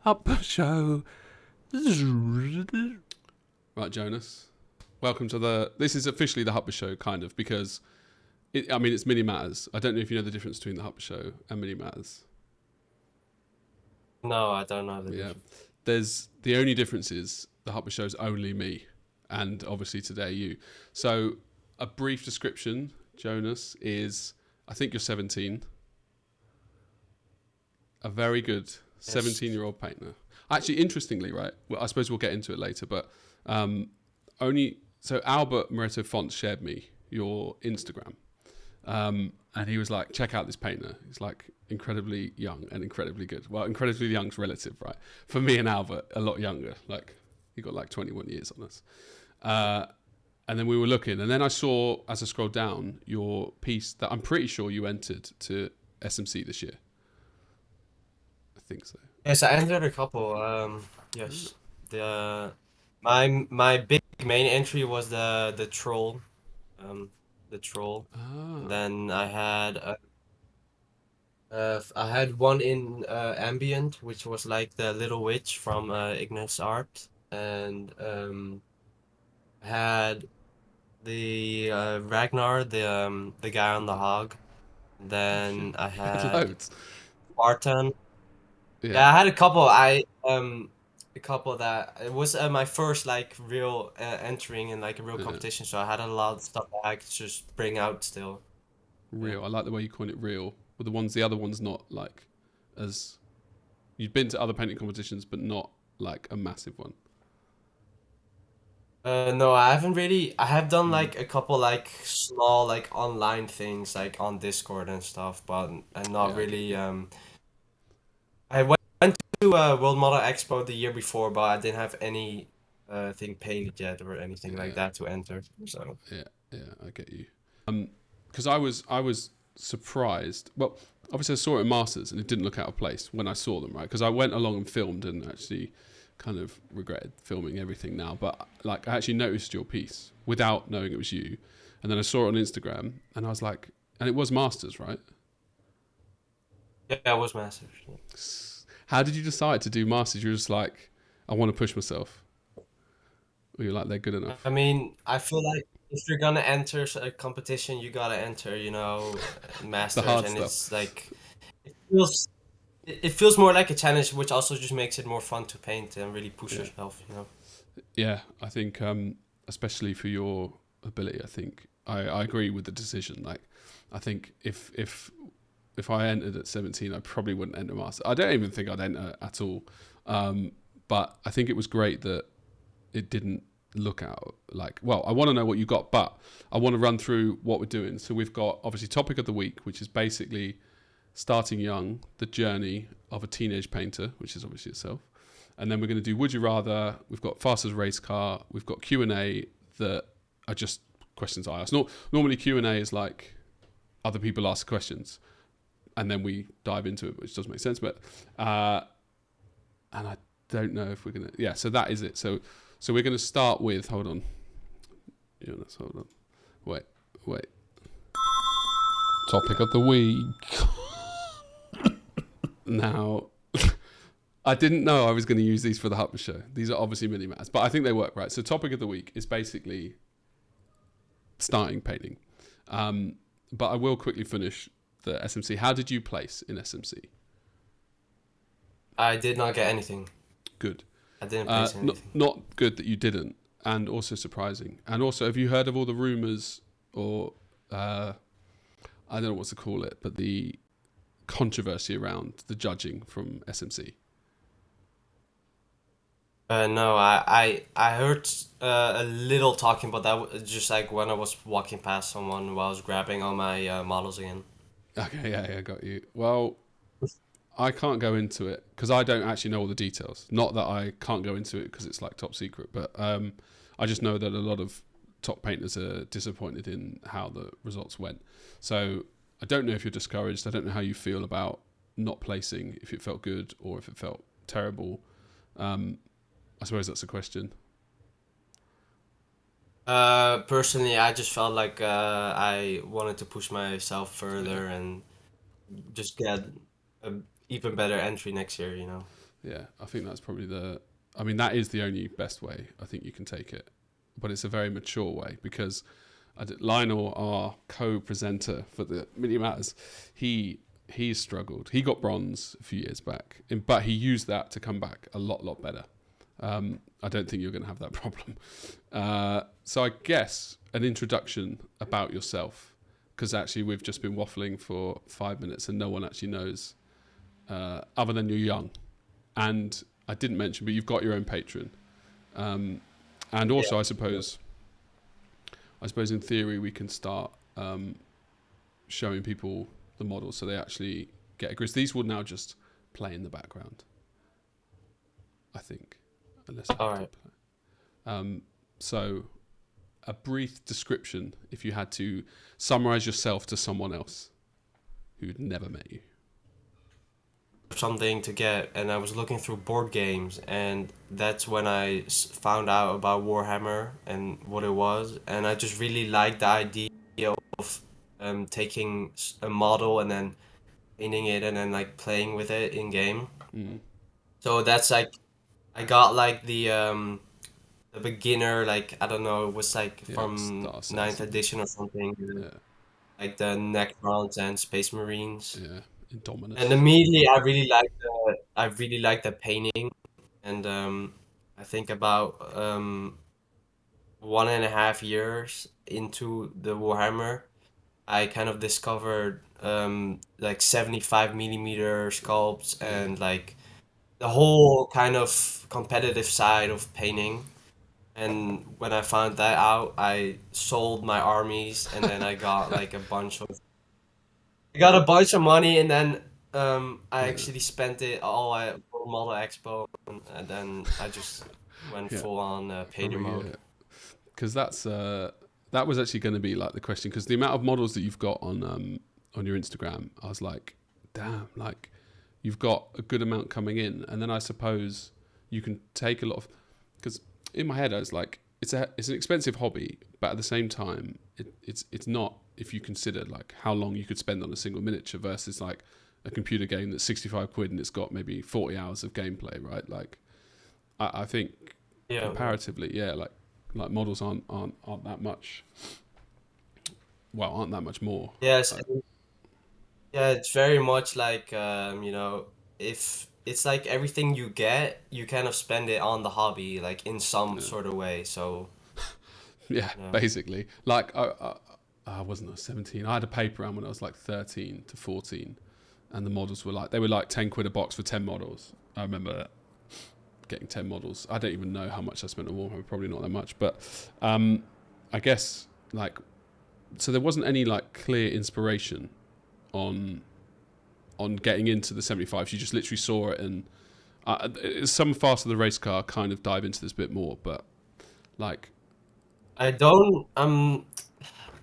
Up show. Right, Jonas. Welcome to this is officially the Hupper Show, kind of, because it's Mini Matters. I don't know if you know the difference between the Hupper Show and Mini Matters. No, I don't know the difference. The only difference is the Hupper Show is only me, and obviously today you. So a brief description, Jonas, is I think you're 17. A very good 17-year-old painter. Actually, interestingly, right? Well, I suppose we'll get into it later, but Albert Moreto Fonts shared me your Instagram, and he was like, "Check out this painter. He's like incredibly young and incredibly good." Well, incredibly young's relative, right? For me and Albert, a lot younger. Like he got like 21 years on us. And then we were looking, and then I saw, as I scrolled down, your piece that I'm pretty sure you entered to SMC this year. I think so. Yes, I entered a couple. Yes, my big main entry was the troll, the troll. Ah. Then I had one in ambient, which was like the little witch from Ignis Art, and had the Ragnar, the guy on the hog. Then I had Loads. Spartan. Yeah. Yeah, I had a couple. A couple that it was my first like real entering in like a real competition, so I had a lot of stuff that I could just bring out still. Real. Yeah. I like the way you call it real. With the other ones not like as you've been to other painting competitions, but not like a massive one. No, I haven't really. I have done like a couple like small like online things like on Discord and stuff, but and not really. I went to World Model Expo the year before, but I didn't have any thing painted yet or anything like that to enter. So yeah, I get you. Because I was surprised. Well, obviously I saw it in Masters and it didn't look out of place when I saw them, right? Because I went along and filmed and actually kind of regretted filming everything now. But like I actually noticed your piece without knowing it was you, and then I saw it on Instagram and I was like, and it was Masters, right? yeah, it was Masters. How did you decide to do Masters? You're just like, I want to push myself. Or you're like, they're good enough. I mean, I feel like if you're gonna enter a competition, you gotta enter, The Masters, hard and stuff. it's like it feels it feels more like a challenge, which also just makes it more fun to paint and really push yourself. Yeah, I think especially for your ability, I think I agree with the decision. Like, I think if I entered at 17, I probably wouldn't enter Master. I don't even think I'd enter at all. But I think it was great that it didn't look out like. Well, I want to know what you got, but I want to run through what we're doing. So we've got obviously topic of the week, which is basically starting young, the journey of a teenage painter, which is obviously yourself. And then we're going to do Would You Rather. We've got Fastest Race Car. We've got Q&A that are just questions I ask. Normally Q&A is like other people ask questions and then we dive into it, which does make sense. But and I don't know if we're going to... Yeah, so that is it. So we're going to start with... Hold on. Jonas, hold on. Wait. Topic of the week. Now... I didn't know I was going to use these for the Hupper Show. These are obviously mini mats, but I think they work, right? So topic of the week is basically starting painting. But I will quickly finish the SMC. How did you place in SMC? I did not get anything. Good. I didn't place anything. Not good that you didn't, and also surprising. And also, have you heard of all the rumours or I don't know what to call it, but the controversy around the judging from SMC? No, I heard a little talking about that just like when I was walking past someone while I was grabbing all my models again. Okay, yeah, got you. Well, I can't go into it because I don't actually know all the details. Not that I can't go into it because it's like top secret, but I just know that a lot of top painters are disappointed in how the results went. So I don't know if you're discouraged. I don't know how you feel about not placing, if it felt good or if it felt terrible. I suppose that's a question. Personally, I just felt like I wanted to push myself further and just get even better entry next year, you know. Yeah, I think that's probably I mean, that is the only best way I think you can take it, but it's a very mature way because Lionel, our co-presenter for the Mini Matters, he struggled. He got bronze a few years back, but he used that to come back a lot better. I don't think you're going to have that problem. So I guess an introduction about yourself, because actually we've just been waffling for 5 minutes and no one actually knows, other than you're young. And I didn't mention, but you've got your own Patreon. And also, I suppose in theory we can start showing people the models so they actually get it. Because these will now just play in the background, I think, unless I have to play. So a brief description, if you had to summarize yourself to someone else who'd never met you. Something to get, and I was looking through board games, and that's when I found out about Warhammer and what it was, and I just really liked the idea of taking a model and then painting it and then like playing with it in game. So that's like I got like the beginner, like I don't know, it was like from ninth edition or something, like the Necrons and Space Marines. Yeah, Indominus. And immediately I really like the painting, and I think about 1.5 years into the Warhammer, I kind of discovered like 75 millimeter sculpts and like the whole kind of competitive side of painting. And when I found that out, I sold my armies, and then I got like I got a bunch of money, and then I actually spent it all at World Model Expo, and then I just went full on painter mode. Because that was actually going to be like the question, because the amount of models that you've got on your Instagram, I was like, damn, like you've got a good amount coming in, and then I suppose you can take a lot of, because in my head I was like, it's an expensive hobby, but at the same time it's not, if you consider like how long you could spend on a single miniature versus like a computer game that's 65 quid and it's got maybe 40 hours of gameplay, right? Like I think comparatively, like models aren't that much, aren't that much more. Yes, yeah, it's very much like if it's like everything you get, you kind of spend it on the hobby, like in some sort of way. So basically, like I wasn't 17. I had a paper round when I was like 13 to 14, and the models were like 10 quid a box for 10 models. I remember getting 10 models. I don't even know how much I spent on Warhammer, probably not that much, but I guess like, so there wasn't any like clear inspiration on getting into the 75s. You just literally saw it, and some Faster the Race Car kind of dive into this a bit more, but like I don't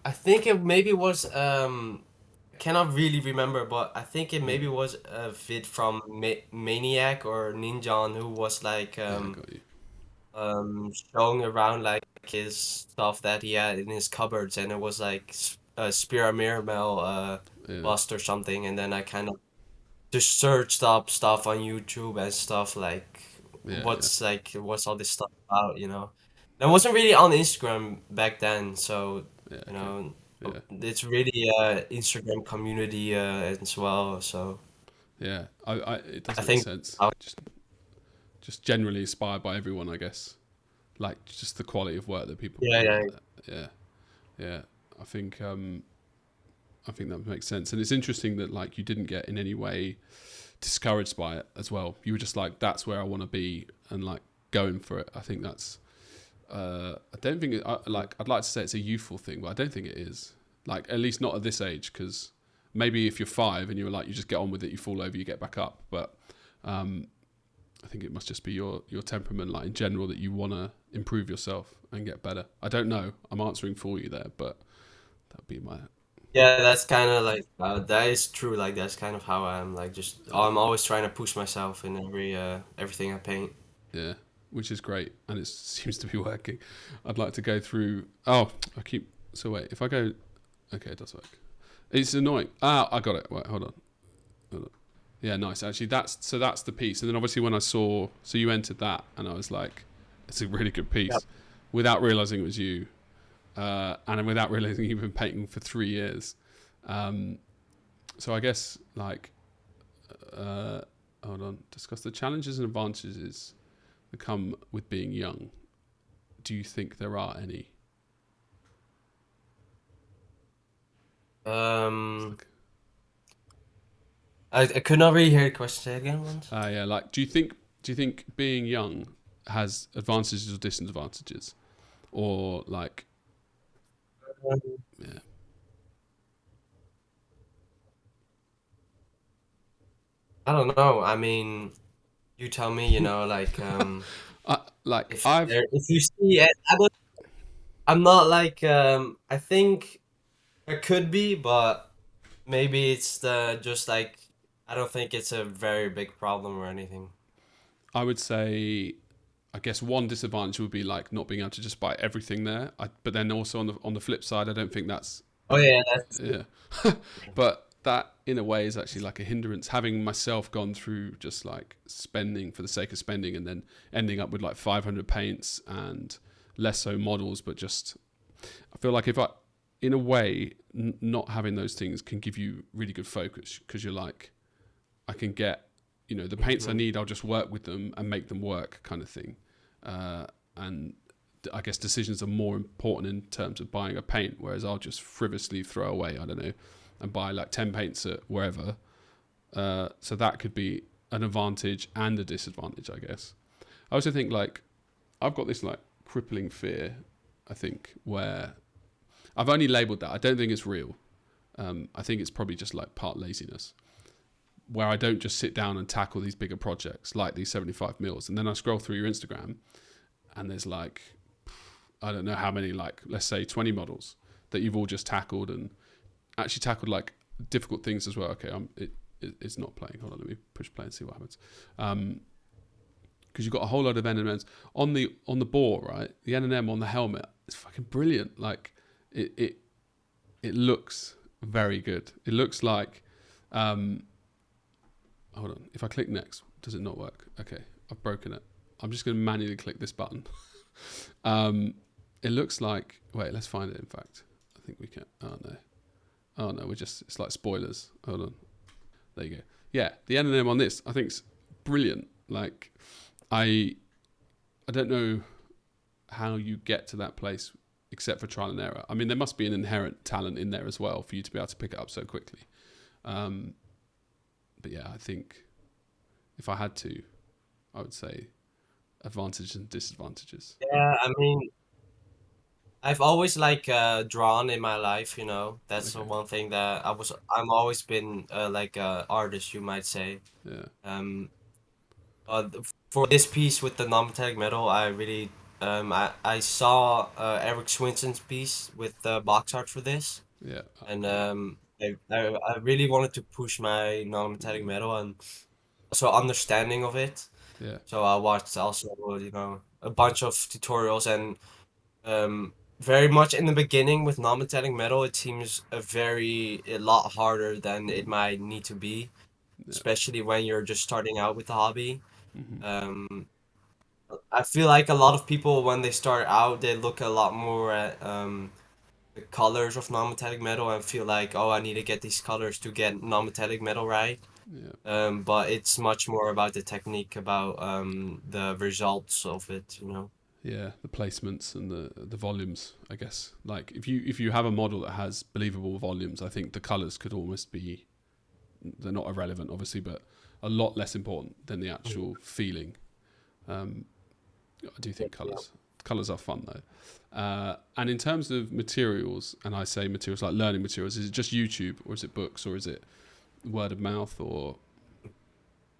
I think it maybe was cannot really remember, but I think it maybe was a vid from Maniac or Ninjan, who was like got you. showing around like his stuff that he had in his cupboards, and it was like a Spira Mirabel bust or something, and then I kind of just searched up stuff on YouTube and stuff like what's all this stuff about, you know. I wasn't really on Instagram back then, so you know it's really Instagram community as well. So it does I make think sense. Just generally inspired by everyone, I guess. Like just the quality of work that people put out there. Yeah. I think that makes sense, and it's interesting that like you didn't get in any way discouraged by it as well. You were just like, that's where I want to be, and like going for it. I think that's I don't think I'd like to say it's a youthful thing, but I don't think it is, like at least not at this age, because maybe if you're 5 and you're like, you just get on with it, you fall over, you get back up, but I think it must just be your temperament, like in general, that you want to improve yourself and get better. I don't know, I'm answering for you there, but that'd be my that's kind of like that is true. Like that's kind of how I am. Like just I'm always trying to push myself in everything I paint. Yeah, which is great, and it seems to be working. I'd like to go through. Oh, so wait, if I go, okay, it does work. It's annoying. I got it. Wait, hold on. Yeah, nice. Actually, that's the piece. And then obviously when I saw, so you entered that, and I was like, it's a really good Yeah. piece, without realizing it was you, and without realizing you've been painting for 3 years. Um, so I guess like, uh, hold on, discuss the challenges and advantages that come with being young. Do you think there are any? It's Um, like, I could not really hear the question. Say it again once. yeah, like, do you think being young has advantages or disadvantages, or like, yeah, I don't know. I mean, you tell me. Like like I've if you see it, I'm not like I think there could be, but maybe it's the just like I don't think it's a very big problem or anything. I would say, I guess one disadvantage would be like not being able to just buy everything there. But then also on the flip side, I don't think that's, Oh yeah, that's yeah. But that in a way is actually like a hindrance. Having myself gone through just like spending for the sake of spending, and then ending up with like 500 paints and less so models, but just I feel like if I, in a way, not having those things can give you really good focus, because you're like, I can get, the paints I Mhm. need, I'll just work with them and make them work, kind of thing. And I guess decisions are more important in terms of buying a paint, whereas I'll just frivolously throw away, I don't know, and buy like 10 paints at wherever. So that could be an advantage and a disadvantage, I guess. I also think like I've got this like crippling fear, I think, where I've only labelled that. I don't think it's real. I think it's probably just like part laziness, where I don't just sit down and tackle these bigger projects like these 75 mils. And then I scroll through your Instagram, and there's like, I don't know how many, like, let's say 20 models that you've all just tackled, and actually tackled like difficult things as well. Okay, it's not playing. Hold on, let me push play and see what happens. Because you've got a whole load of N&Ms on the bore, right? The N&M on the helmet is fucking brilliant. Like, it it it looks very good. It looks like, hold on. If I click next, does it not work? Okay, I've broken it. I'm just going to manually click this button. It looks like. Wait, let's find it. In fact, I think we can. Oh no. Oh no, it's like spoilers. Hold on. There you go. Yeah, the N&M on this, I think, is brilliant. Like, I I don't know how you get to that place except for trial and error. I mean, there must be an inherent talent in there as well for you to be able to pick it up so quickly. Um, but yeah, I think if I had to, I would say advantages and disadvantages. yeah. I mean, I've always like drawn in my life. That's the Okay. one thing that I'm always been like a artist, you might say. Yeah. Um, for this piece with the non-metallic metal, I saw Eric Swinson's piece with the box art for this, Yeah. and Yeah. I really wanted to push my non-metallic metal and also understanding of it. Yeah. So I watched also a bunch of tutorials and very much in the beginning with non-metallic metal, it seems a lot harder than it might need to be, Yeah. especially when you're just starting out with the hobby. Hmm. Um, I feel like a lot of people when they start out, they look a lot more at the colors of non-metallic metal and feel like, oh, I need to get these colors to get non-metallic metal right. Yeah. But it's much more about the technique, about the results of it. Yeah. The placements and the volumes, I guess. Like, if you have a model that has believable volumes, I think the colors could almost be, they're not irrelevant, obviously, but a lot less important than the actual feeling. Um, I do think Yeah. colours are fun though. And in terms of materials, and I say materials like learning materials, is it just YouTube, or is it books, or is it word of mouth, or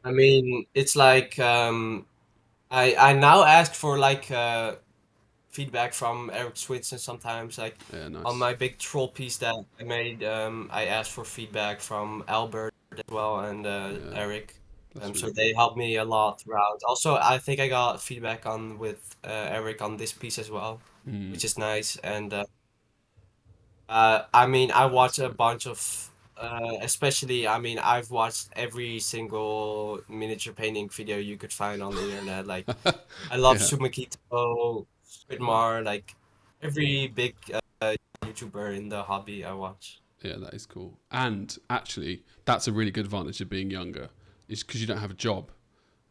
I mean, it's like I now ask for like feedback from Eric Switzer sometimes. Like yeah, on nice, my big troll piece that I made, I asked for feedback from Albert as well and yeah, Eric. that's So really cool. they helped me a lot throughout. Also, I think I got feedback on with Eric on this piece as well, Mm, which is nice. And I mean, I watch that's a right. bunch of Especially, I mean, I've watched every single miniature painting video you could find on the internet. Like, I love Yeah. Sumakito, Wow. Squidmar, like every big YouTuber in the hobby I watch. Yeah, that is cool. And actually, that's a really good advantage of being younger, is because you don't have a job.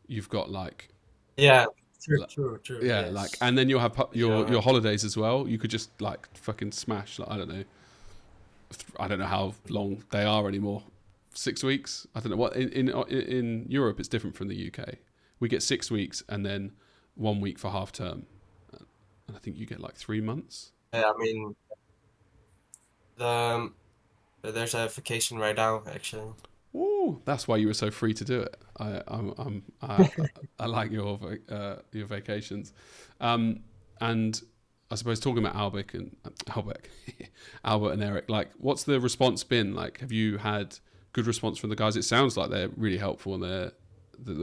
You've got like, Yeah, true, li- true, true. yeah, like, Yes, and then you'll have you don't your have. holidays as well. You could just like fucking smash. Like, I don't know how long they are anymore. 6 weeks. I don't know what in Europe it's different from the UK. We get 6 weeks and then 1 week for half term, and I think you get like 3 months. Yeah, I mean, the there's a vacation right now, actually. Ooh, that's why you were so free to do it. I like your vacations, and I suppose talking about Albert, Albert and Eric. Like, what's the response been? Like, have you had good response from the guys? It sounds like they're really helpful and the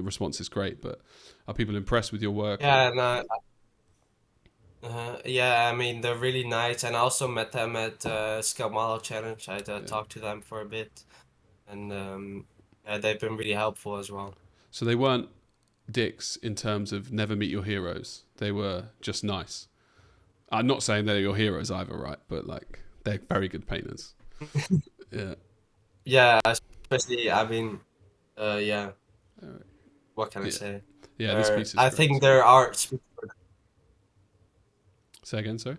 response is great. But are people impressed with your work? And Yeah, and yeah, I mean they're really nice, and I also met them at Scale Model Challenge. I yeah. talked to them for a bit, and yeah, they've been really helpful as well. So they weren't dicks in terms of never meet your heroes. They were just nice. I'm not saying they're your heroes either, right? But like they're very good painters. Yeah. Yeah, especially I mean, yeah, Uh, what can I yeah. say? Yeah. This piece is I great think as well. their art speaks for Say again, sorry.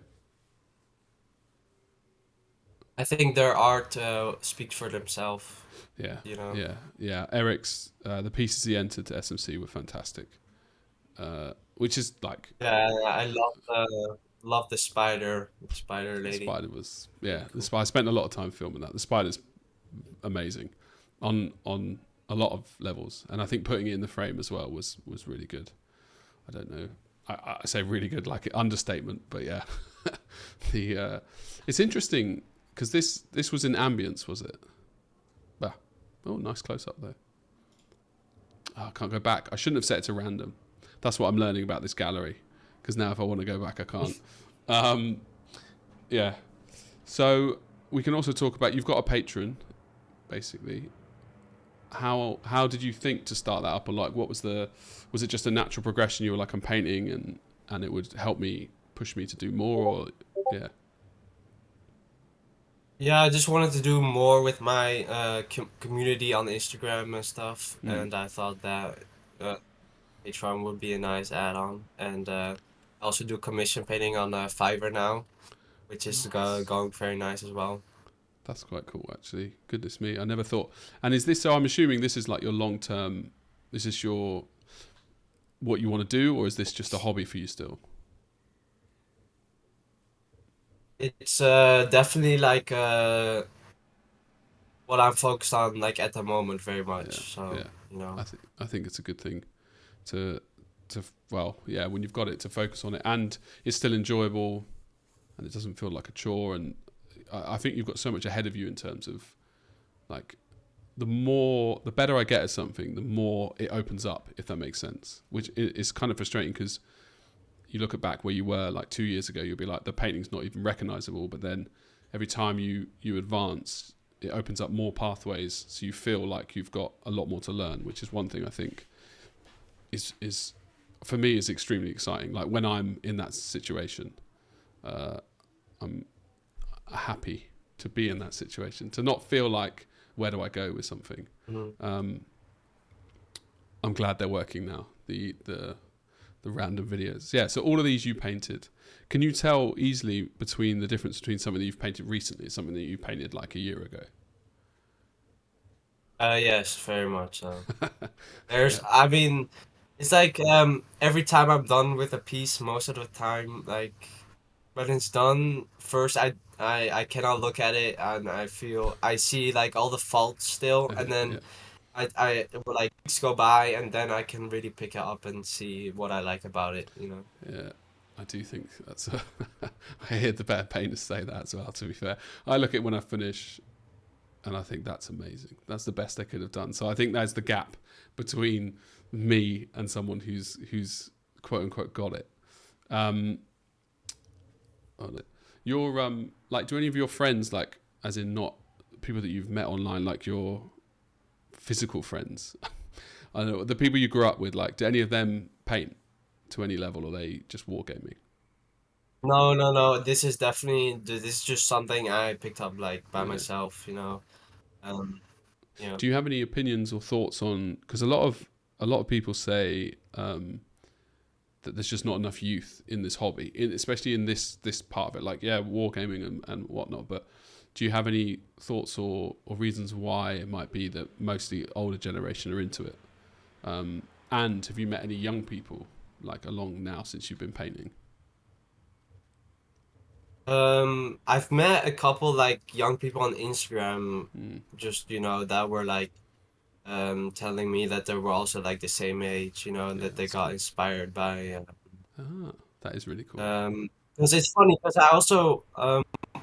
I think their art speaks for themselves, Yeah. you know. Yeah. Yeah. Eric's the pieces he entered to SMC were fantastic. Which is like Yeah, I love the spider the lady. spider was Really the cool. spider. I spent a lot of time filming that. The spider's amazing, on a lot of levels, and I think putting it in the frame as well was really good. I don't know. I say really good, like understatement, but yeah. the It's interesting because this was in ambience, was it? Bah. Oh, nice close up there. Oh, I can't go back. I shouldn't have set it to random. That's what I'm learning about this gallery. Because now if I want to go back, I can't. Um, yeah. So we can also talk about you've got a patron, basically. How did you think to start that up, or like what was it just a natural progression? You were like I'm painting and it would help me push me to do more, or yeah. Yeah, I just wanted to do more with my community on Instagram and stuff, Mm. and I thought that Patreon would be a nice add-on. And I also do commission painting on Fiverr now, which is Nice. going very nice as well. That's quite cool, actually. Goodness me, I never thought. And is this? So I'm assuming this is like your long term. Is this your what you want to do, or is this just a hobby for you still? It's definitely like what I'm focused on like at the moment very Yeah, much. So, yeah. you know. I think it's a good thing to well, yeah, when you've got it to focus on it, and it's still enjoyable, and it doesn't feel like a chore. And I think you've got so much ahead of you in terms of like the better I get at something, the more it opens up, if that makes sense. Which is kind of frustrating because you look at back where you were like 2 years ago, you'll be like the painting's not even recognizable, but then every time you advance, it opens up more pathways, so you feel like you've got a lot more to learn, which is one thing I think is for me is extremely exciting. Like when I'm in that situation, uh, I'm happy to be in that situation, to not feel like where do I go with something. Mhm. Um, I'm glad they're working now. The random videos. Yeah, so all of these you painted. Can you tell easily between the difference between something that you've painted recently and something that you painted like a year ago? Yes, very much so. Yeah, I mean, it's like every time I'm done with a piece, most of the time, like when it's done, first I cannot look at it and I see like all the faults still, and yeah, then like weeks go by and then I can really pick it up and see what I like about it, you know. yeah. I do think that's. I hear the better painters say that as well. To be fair, I look at when I finish and I think that's amazing. That's the best I could have done. So I think there's the gap between me and someone who's quote unquote got it. Um, on it. Your like, do any of your friends like, as in not people that you've met online, like your physical friends. I don't know, the people you grew up with, like, do any of them paint to any level, or are they just wargaming? No, no, no. This is just something I picked up like by Yeah. myself, you know. Um, yeah. Do you have any opinions or thoughts on? Because a lot of people say that there's just not enough youth in this hobby, especially in this part of it. Like, yeah, wargaming and whatnot. But do you have any thoughts or reasons why it might be that mostly older generation are into it? And have you met any young people like along now since you've been painting? I've met a couple like young people on Instagram, Mm, just that were like telling me that they were also like the same age, and yeah, that they that's got cool. inspired by Ah, that is really cool. um because it's funny because I also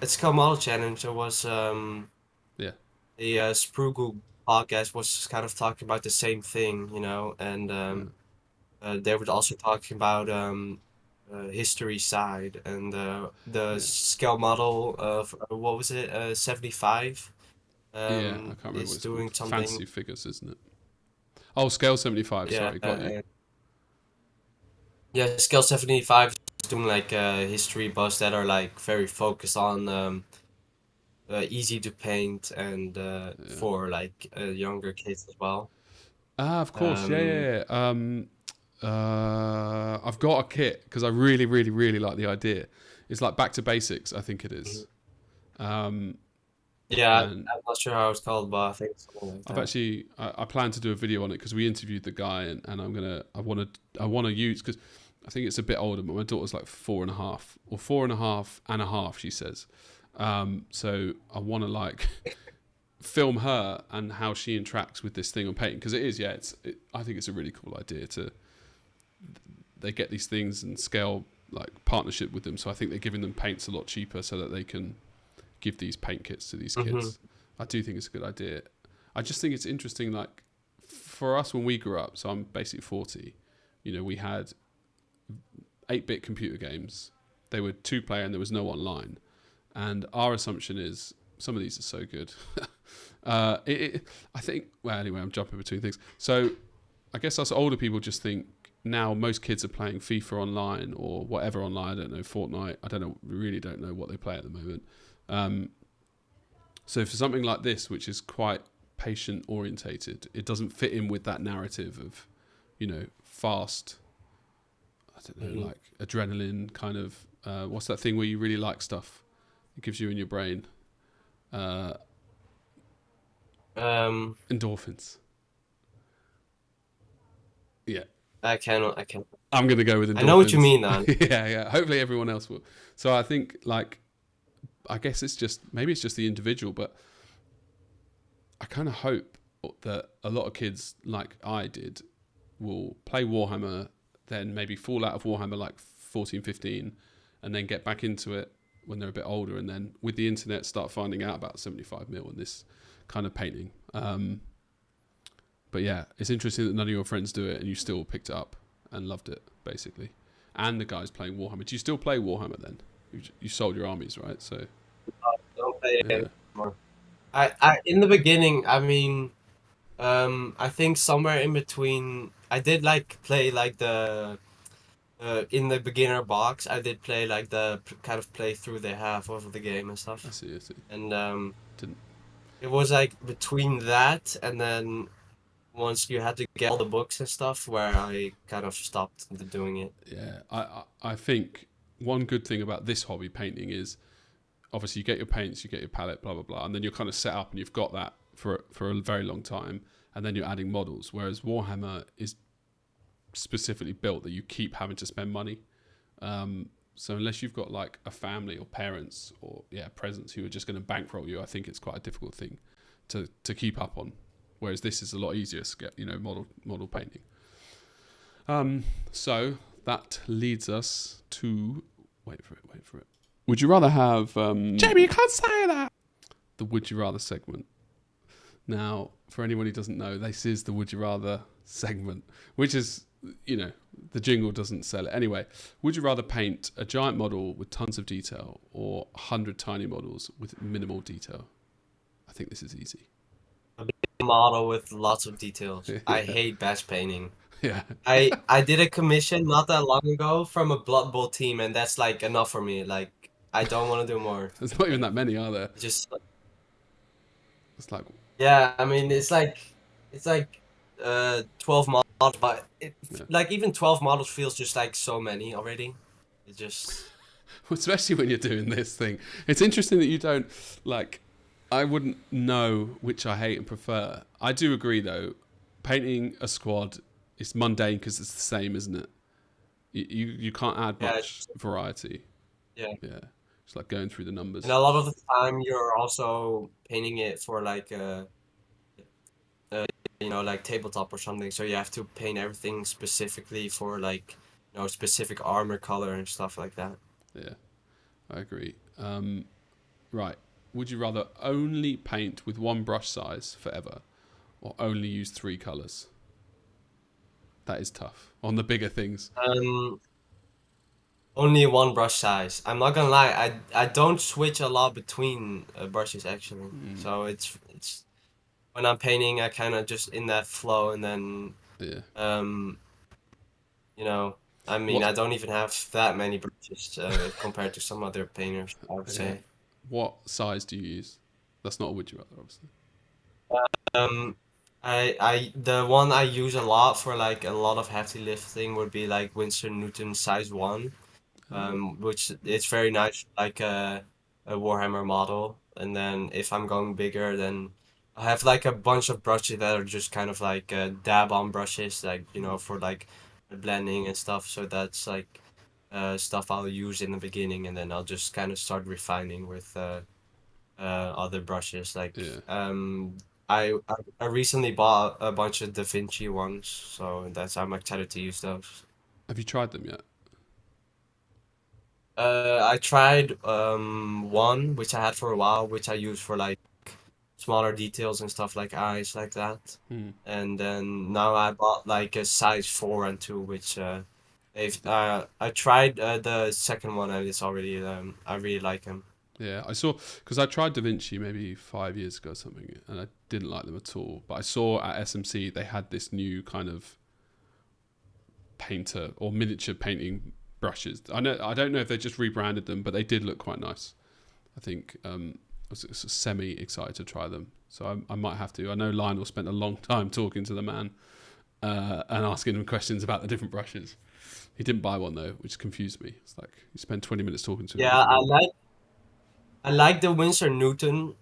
at Scale Model Challenge there was Yeah, the Spruggle podcast was kind of talking about the same thing, and yeah, they were also talking about history side and the yeah, scale model of what was it 75 yeah. I can't remember what is it's called. doing something. Fantasy figures, isn't it? Oh, scale 75. Yeah, Sorry, got you. yeah, scale 75 is doing like history buffs that are like very focused on easy to paint and Yeah. for like younger kids as well. Ah, of course. Yeah, um yeah, yeah. I've got a kit because I really, really, really like the idea. It's like back to basics, I think it mhm. is. Um, Yeah, and I'm not sure how it's called, but I think it's something like that. I plan to do a video on it because we interviewed the guy, and I want to use, because I think it's a bit older, but my daughter's like 4.5 or 4.5 and a half, she says. So I want to like film her and how she interacts with this thing on painting, because it is, yeah, I think it's a really cool idea to, they get these things and scale like partnership with them. So I think they're giving them paints a lot cheaper so that they can give these paint kits to these Hmm. kids. I do think it's a good idea. I just think it's interesting, like for us when we grew up. So I'm basically 40. We had 8-bit computer games. They were two-player and there was no online. And our assumption is some of these are so good. I think. Well, anyway, I'm jumping between things. So I guess us older people just think now most kids are playing FIFA online or whatever online. I don't know, Fortnite. I don't know. Really don't know what they play at the moment. Um, So for something like this, which is quite patient orientated, it doesn't fit in with that narrative of, fast. I don't know, Hmm. like adrenaline kind of. What's that thing where you really like stuff? It gives you in your brain uh, um endorphins. Yeah, I can I'm gonna go with I know what you endorphins. mean, man. Yeah, yeah. Hopefully everyone else will. So I think like I guess maybe it's just the individual, but I kind of hope that a lot of kids like I did will play Warhammer, then maybe fall out of Warhammer like 14, 15, and then get back into it when they're a bit older, and then with the internet start finding out about 75mm and this kind of painting. But yeah, it's interesting that none of your friends do it and you still picked it up and loved it, basically. And the guys playing Warhammer. Do you still play Warhammer then? You sold your armies, right? So, Don't play it yeah. anymore. I in the beginning, I mean, I think somewhere in between, I did like play like the in the beginner box. I did play like the kind of play through the half of the game and I stuff, see, I see. and Didn't, it was like between that and then once you had to get all the books and stuff, where I kind of stopped doing it. yeah. I think one good thing about this hobby, painting, is obviously you get your paints, you get your palette, blah blah blah, and then you're kind of set up and you've got that for a very long time, and then you're adding models. Whereas Warhammer is specifically built that you keep having to spend money. So unless you've got like a family or parents or presents who are just going to bankroll you, I think it's quite a difficult thing to keep up on. Whereas this is a lot easier to get, model painting. So that leads us to wait for it. Would you rather have Jamie? You can't say that. The Would You Rather segment. Now, for anyone who doesn't know, this is the Would You Rather segment, which is, the jingle doesn't sell it. Anyway, would you rather paint a giant model with tons of detail or 100 tiny models with minimal detail? I think this is easy. A big model with lots of details. I Yeah. hate batch painting. Yeah. I did a commission not that long ago from a Blood Bowl team, and that's like enough for me. Like I don't want to do more. There's not even Like that many, are there? just It's like, yeah. I mean, it's like 12 models, but yeah. like even 12 models feels just like so many already. It just Especially when you're doing this thing. It's interesting that you don't like. I wouldn't know which I hate and prefer. I do agree though. Painting a squad is mundane because it's the same, isn't it? You can't add yeah, much variety. yeah. Yeah, it's like going through the And numbers. a lot of the time you're also painting it for like uh, like tabletop or something. So you have to paint everything specifically for like, specific armor color and stuff like that. Yeah, I agree. Right. Would you rather only paint with one brush size forever, or only use three colors? That is tough on the bigger things. Um, Only one brush size. I'm not gonna lie, I don't switch a lot between brushes actually. Mm, So it's when I'm painting, I kind of just in that flow, and then yeah. um, you know, I mean, What? I don't even have that many brushes compared to some other painters, I would Yeah. say. What size do you use? That's not a would you rather, obviously. Um, the one I use a lot for like a lot of heavy lifting would be like Winston Newton size 1, Oh, which it's very nice, like a Warhammer model. And then if I'm going bigger, then I have like a bunch of brushes that are just kind of like dab on brushes, like for like blending and stuff. So that's like stuff I'll use in the beginning, and then I'll just kind of start refining with other brushes. Like yeah. I recently bought a bunch of Da Vinci ones, so I'm excited to use those. Have you tried them yet? I tried one which I had for a while, which I use for like smaller details and stuff like eyes like that. Hmm. And then now I bought like a size 4 and 2, which I tried the second one, and it's already I really like them. Yeah, I saw because I tried Da Vinci maybe 5 years ago or something, and I didn't like them at all. But I saw at SMC they had this new kind of painter or miniature painting brushes. I don't know if they just rebranded them, but they did look quite nice. I think I was semi excited to try them, so I might have to. I know Lionel spent a long time talking to the man and asking him questions about the different brushes. He didn't buy one though, which confused me. It's like you spend 20 minutes talking to him. Yeah, I like the Winsor Newton.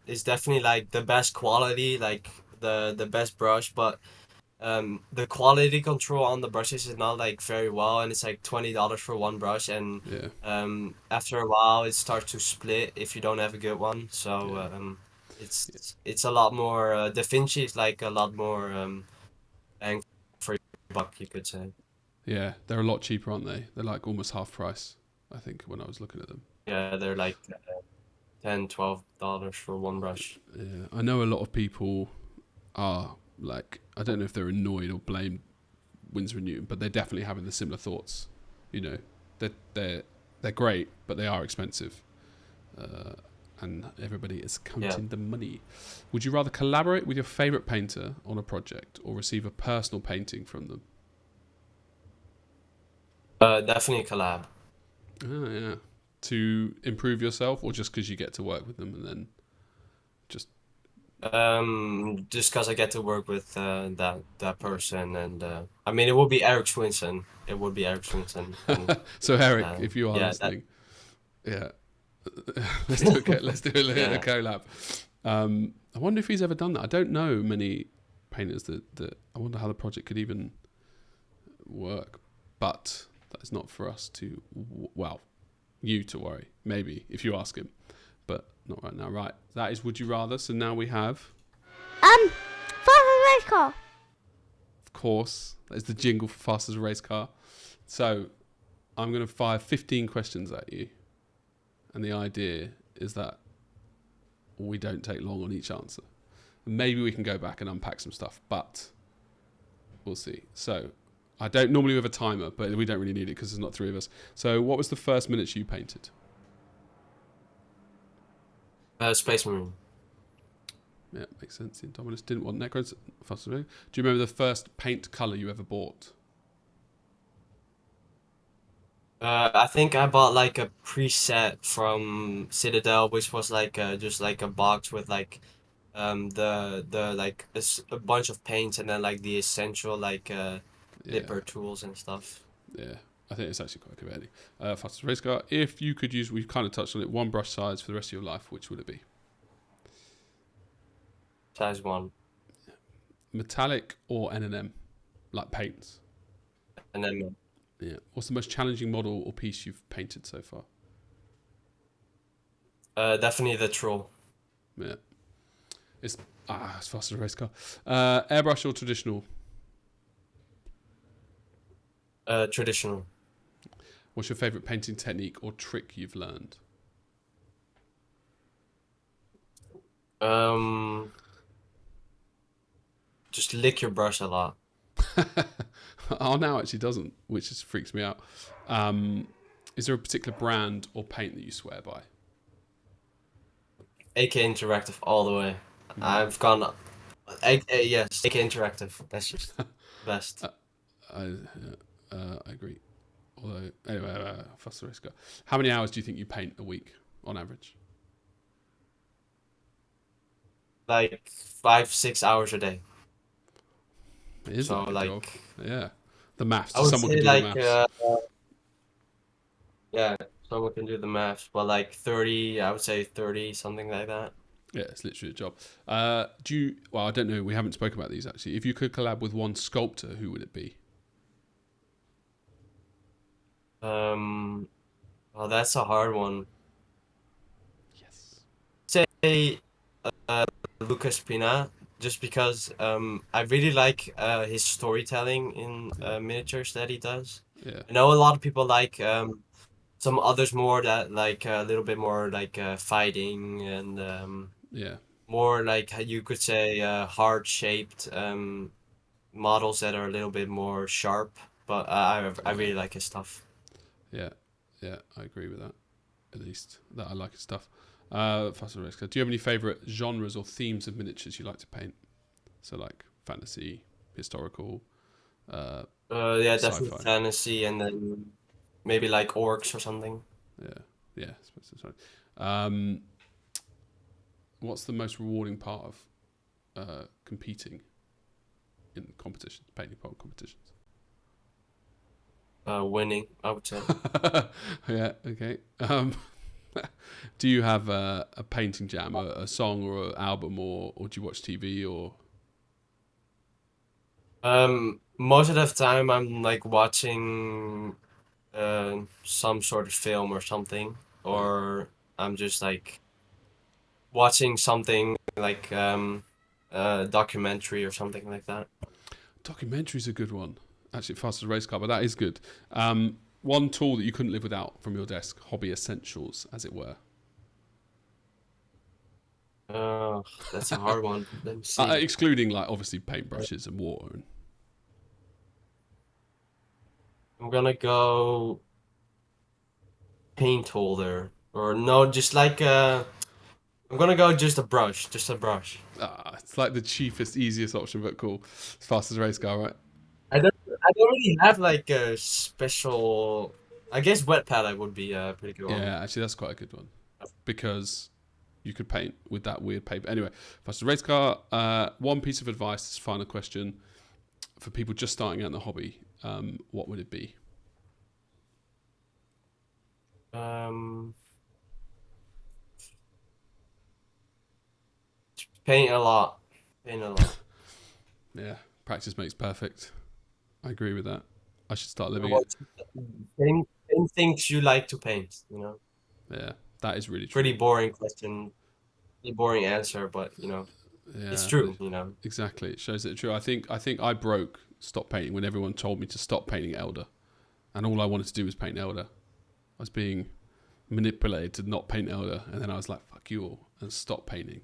It's definitely like the best quality, like the best brush, but the quality control on the brushes is not like very well, and it's like $20 for one brush, and Yeah, after a while it starts to split if you don't have a good one. So yeah, yeah. it's a lot more. Da Vinci is like a lot more bang for your buck, you could say. Yeah, they're a lot cheaper, aren't they? They're like almost half price, I think, when I was looking at them. Yeah, they're like 10, $12 for one brush. Yeah, I know a lot of people are like, I don't know if they're annoyed or blame Winsor and Newton, but they're definitely having the similar thoughts. You know, they're great, but they are expensive, uh, and everybody is Yeah, counting the money. Would you rather collaborate with your favorite painter on a project or receive a personal painting from them? definitely collab. Oh yeah, to improve yourself, or just because you get to work with them and then just Just because I get to work with that person, and I mean, it would be Eric Swinson. It would be Eric Swinson, and yeah. So Eric, if you are yeah, that listening, yeah, let's do a yeah. collab. I wonder if he's ever done that. I don't know many painters that. I wonder how the project could even work, but that is not for us to. Well, you to worry. Maybe if you ask him, but not right now. Right, that is would you rather. So now we have, Father Race Car. of course, that is the jingle for fastest race car. So I'm going to fire 15 questions at you, and the idea is that we don't take long on each answer. Maybe we can go back and unpack some stuff, but we'll see. So I don't normally have a timer, but we don't really need it because there's not three of us. So what was the first miniature you painted? Space Marine. Yeah, makes sense. The Indominus didn't want Necros. Do you remember the first paint color you ever bought? I think I bought like a preset from Citadel, which was like just like a box with like the like a bunch of paints and then like the essential like Yeah, flipper tools and stuff. yeah. I think it's actually quite convenient. Fastest race car. If you could use, we've kind of touched on it, one brush size for the rest of your life, which would it be? Size one. Metallic or N&M, like paints? And then Yeah. What's the most challenging model or piece you've painted so far? definitely the troll. Yeah. It's faster race car. Airbrush or traditional? Traditional. What's your favorite painting technique or trick you've learned? Um, just lick your brush a lot. Oh, now actually doesn't, which just freaks me out. Is there a particular brand or paint that you swear by? AK Interactive all the way. I've gone, yes, AK Interactive. That's just best. I, I agree. Although, anyway, faster race car. How many hours do you think you paint a week on average? Like 5, 6 hours a day. It is a So good job. like, Yeah. The maths. I would Someone say could do the like, maths. yeah, someone can do the maths, but like 30, I would say 30, something like that. Yeah, it's literally a job. Well, I don't know. We haven't spoken about these actually. If you could collab with one sculptor, who would it be? Um, well, that's a hard one. Yes. Say Lucas Pina, just because I really like his storytelling in miniatures that he does. Yeah. I know a lot of people like some others more that like a little bit more like fighting and Yeah. more like how you could say heart shaped models that are a little bit more sharp. But I Yeah. really like his stuff. Yeah. Yeah. I agree with that. At least that I like his stuff. Faster race car. Do you have any favorite genres or themes of miniatures you like to paint? So like fantasy, historical, uh, Yeah, definitely sci-fi. fantasy and then maybe like orcs or something. Yeah. Yeah. Sorry. Um, what's the most rewarding part of competing in competitions, painting pole competitions? Winning, I would say. Yeah, okay. Do you have a painting jam, a song or an album, or do you watch TV or? Most of the time I'm like watching some sort of film or something, Yeah, or I'm just like watching something like documentary or something like that. documentary's a good one. Actually, Fastest Race Car, but that is good. One tool that you couldn't live without from your desk, hobby essentials, as it were. Uh, that's a hard one. Let me see. Excluding like obviously paintbrushes and water. And, I'm gonna go paint holder, or no, just like I'm gonna go just a brush, just a brush. it's like the cheapest, easiest option, but cool. Fastest Race Car, right? I don't really have like a special. I guess wet palette would be a pretty good one. Yeah, actually, that's quite a good one because you could paint with that weird paper. Anyway, Fastest Race Car. One piece of advice, this final question for people just starting out in the hobby. What would it be? Um, paint a lot, paint a lot. Yeah, practice makes perfect. I agree with that. I should start living it. What paint things you like to paint? Yeah, that is really Pretty true. boring question, pretty boring answer, but it's Yeah, true. exactly. It shows that it's true. I think I broke stop painting when everyone told me to stop painting Elder, and all I wanted to do was paint Elder. I was being manipulated to not paint Elder, and then I was like, "Fuck you all," and stop painting.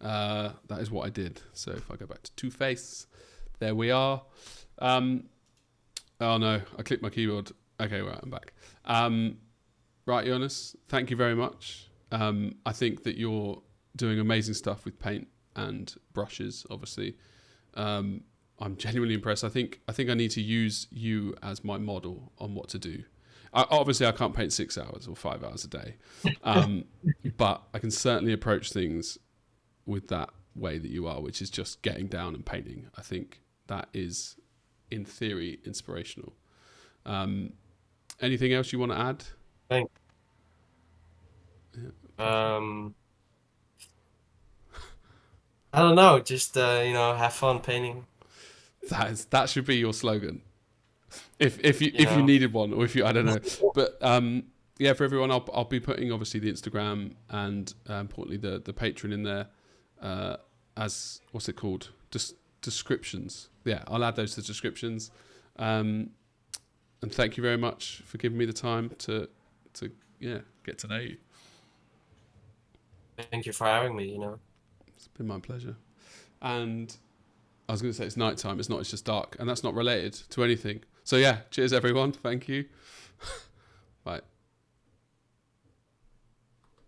That is what I did. So if I go back to Two Face, there we are. Oh no, I clicked my keyboard. Okay, right, I'm back. Right, Jonas, thank you very much. I think that you're doing amazing stuff with paint. and brushes, obviously. I'm genuinely impressed. I think I need to use you as my model on what to do. Obviously, I can't paint 6 hours or 5 hours a day, but I can certainly approach things with that way that you are, which is just getting down and painting. I think that is, in theory, inspirational. Anything else you want to add? Thank. Yeah. I don't know. Just have fun painting. That should be your slogan. If You you know. needed one, or if you, I don't know, but yeah, for everyone, I'll be putting obviously the Instagram and importantly the Patreon in there as what's it called, descriptions. Yeah, I'll add those to the descriptions. And thank you very much for giving me the time to get to know you. Thank you for having me. It's been my pleasure. And I was going to say it's nighttime. It's not. It's just dark, and that's not related to anything. So yeah, cheers everyone. Thank you. Bye.